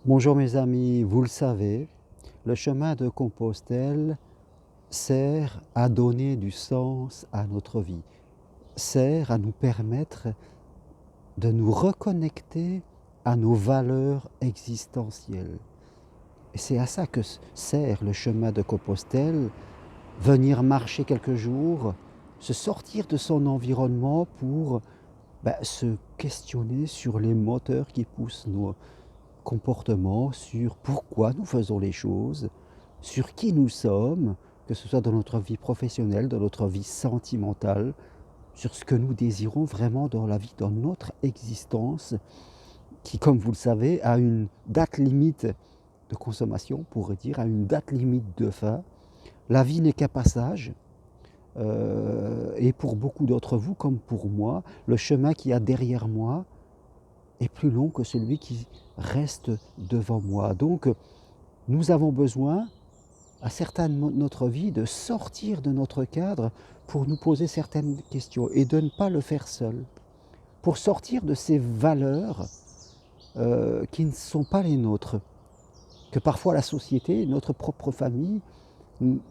Bonjour mes amis, vous le savez, le chemin de Compostelle sert à donner du sens à notre vie, sert à nous permettre de nous reconnecter à nos valeurs existentielles. Et c'est à ça que sert le chemin de Compostelle, venir marcher quelques jours, se sortir de son environnement pour se questionner sur les moteurs qui poussent nos comportement, sur pourquoi nous faisons les choses, sur qui nous sommes, que ce soit dans notre vie professionnelle, dans notre vie sentimentale, sur ce que nous désirons vraiment dans la vie, dans notre existence, qui, comme vous le savez, a une date limite de consommation, on pourrait dire, a une date limite de fin. La vie n'est qu'un passage, et pour beaucoup d'entre vous, comme pour moi, le chemin qu'il y a derrière moi est plus long que celui qui reste devant moi. Donc, nous avons besoin, à certains de notre vie, de sortir de notre cadre pour nous poser certaines questions et de ne pas le faire seul. Pour sortir de ces valeurs qui ne sont pas les nôtres, que parfois la société, notre propre famille, nous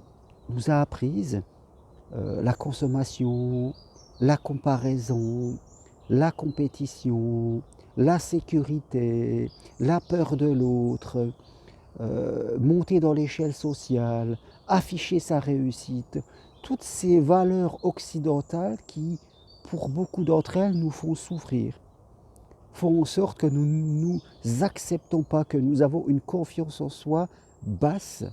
a apprises, la consommation, la comparaison, la compétition, la sécurité, la peur de l'autre, monter dans l'échelle sociale, afficher sa réussite, toutes ces valeurs occidentales qui, pour beaucoup d'entre elles, nous font souffrir, font en sorte que nous ne nous acceptons pas, que nous avons une confiance en soi basse,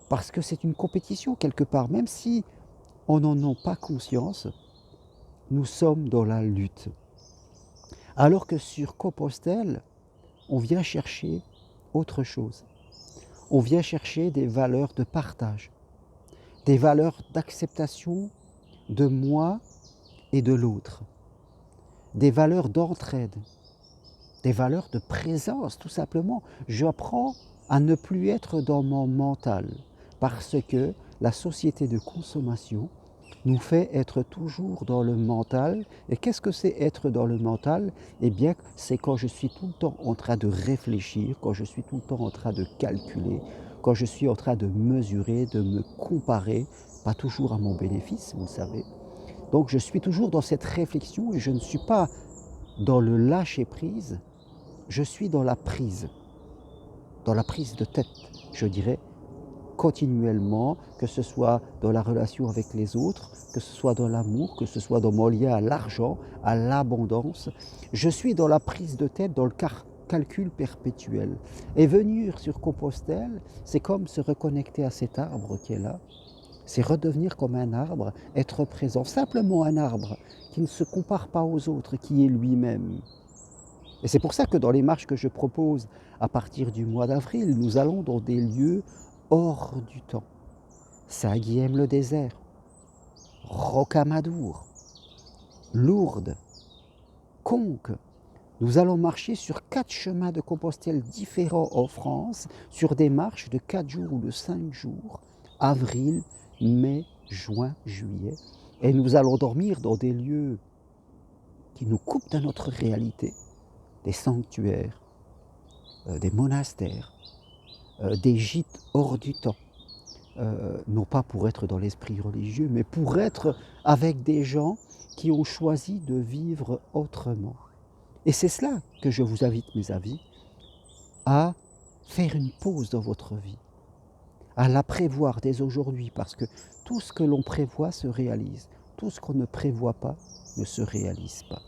parce que c'est une compétition quelque part, même si on n'en a pas conscience, nous sommes dans la lutte. Alors que sur Compostelle, on vient chercher autre chose. On vient chercher des valeurs de partage, des valeurs d'acceptation de moi et de l'autre, des valeurs d'entraide, des valeurs de présence, tout simplement. J'apprends à ne plus être dans mon mental parce que la société de consommation nous fait être toujours dans le mental. Et qu'est-ce que c'est être dans le mental? Eh bien, c'est quand je suis tout le temps en train de réfléchir, quand je suis tout le temps en train de calculer, quand je suis en train de mesurer, de me comparer, pas toujours à mon bénéfice, vous le savez. Donc je suis toujours dans cette réflexion et je ne suis pas dans le lâcher-prise, je suis dans la prise de tête, je dirais, continuellement, que ce soit dans la relation avec les autres, que ce soit dans l'amour, que ce soit dans mon lien à l'argent, à l'abondance. Je suis dans la prise de tête, dans le calcul perpétuel. Et venir sur Compostelle, c'est comme se reconnecter à cet arbre qui est là. C'est redevenir comme un arbre, être présent, simplement un arbre qui ne se compare pas aux autres, qui est lui-même. Et c'est pour ça que dans les marches que je propose à partir du mois d'avril, nous allons dans des lieux hors du temps. Saint-Guilhem-le-Désert, Rocamadour, Lourdes, Conques. Nous allons marcher sur 4 chemins de Compostelle différents en France, sur des marches de 4 jours ou de 5 jours, avril, mai, juin, juillet. Et nous allons dormir dans des lieux qui nous coupent de notre réalité, des sanctuaires, des monastères, des gîtes hors du temps. Non pas pour être dans l'esprit religieux, mais pour être avec des gens qui ont choisi de vivre autrement. Et c'est cela que je vous invite, mes amis, à faire une pause dans votre vie, à la prévoir dès aujourd'hui, parce que tout ce que l'on prévoit se réalise, tout ce qu'on ne prévoit pas ne se réalise pas.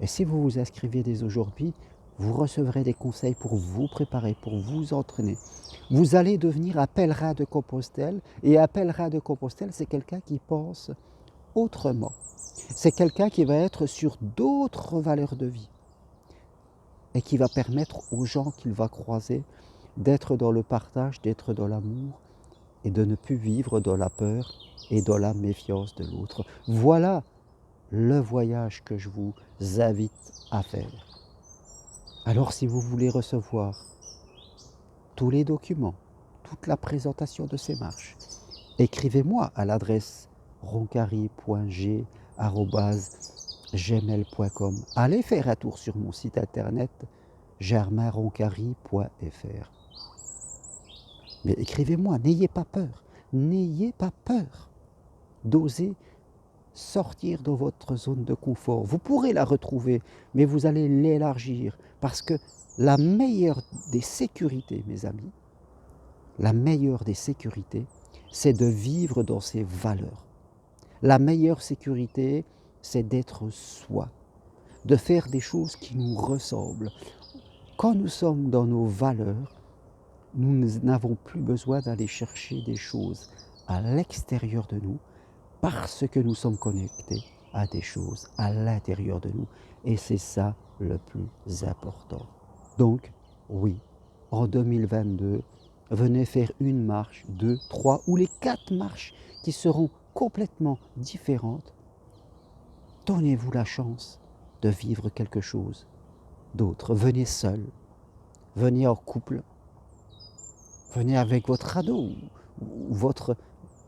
Et si vous vous inscrivez dès aujourd'hui, vous recevrez des conseils pour vous préparer, pour vous entraîner. Vous allez devenir un pèlerin de Compostelle, et un pèlerin de Compostelle, c'est quelqu'un qui pense autrement. C'est quelqu'un qui va être sur d'autres valeurs de vie et qui va permettre aux gens qu'il va croiser d'être dans le partage, d'être dans l'amour et de ne plus vivre dans la peur et dans la méfiance de l'autre. Voilà le voyage que je vous invite à faire. Alors si vous voulez recevoir tous les documents, toute la présentation de ces marches, écrivez-moi à l'adresse roncari.g@gmail.com. Allez faire un tour sur mon site internet, germainroncari.fr. Mais écrivez-moi, n'ayez pas peur d'oser sortir de votre zone de confort. Vous pourrez la retrouver, mais vous allez l'élargir, parce que la meilleure des sécurités, mes amis, la meilleure des sécurités, c'est de vivre dans ses valeurs. La meilleure sécurité, c'est d'être soi, de faire des choses qui nous ressemblent. Quand nous sommes dans nos valeurs, nous n'avons plus besoin d'aller chercher des choses à l'extérieur de nous, parce que nous sommes connectés à des choses à l'intérieur de nous. Et c'est ça le plus important. Donc, oui, en 2022, venez faire une marche, 2, 3 ou les 4 marches qui seront complètement différentes. Donnez-vous la chance de vivre quelque chose d'autre. Venez seul, venez en couple, venez avec votre ado ou votre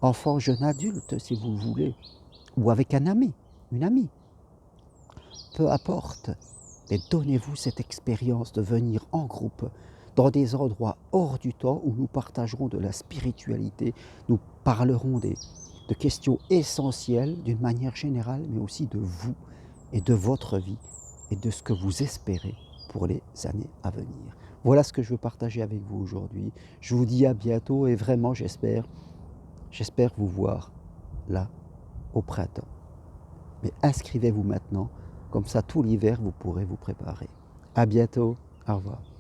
enfant jeune adulte si vous le voulez, ou avec un ami, une amie. Peu importe, mais donnez-vous cette expérience de venir en groupe dans des endroits hors du temps où nous partagerons de la spiritualité, nous parlerons de questions essentielles d'une manière générale, mais aussi de vous et de votre vie et de ce que vous espérez pour les années à venir. Voilà ce que je veux partager avec vous aujourd'hui. Je vous dis à bientôt et vraiment j'espère vous voir là au printemps. Mais inscrivez-vous maintenant, comme ça tout l'hiver vous pourrez vous préparer. À bientôt, au revoir.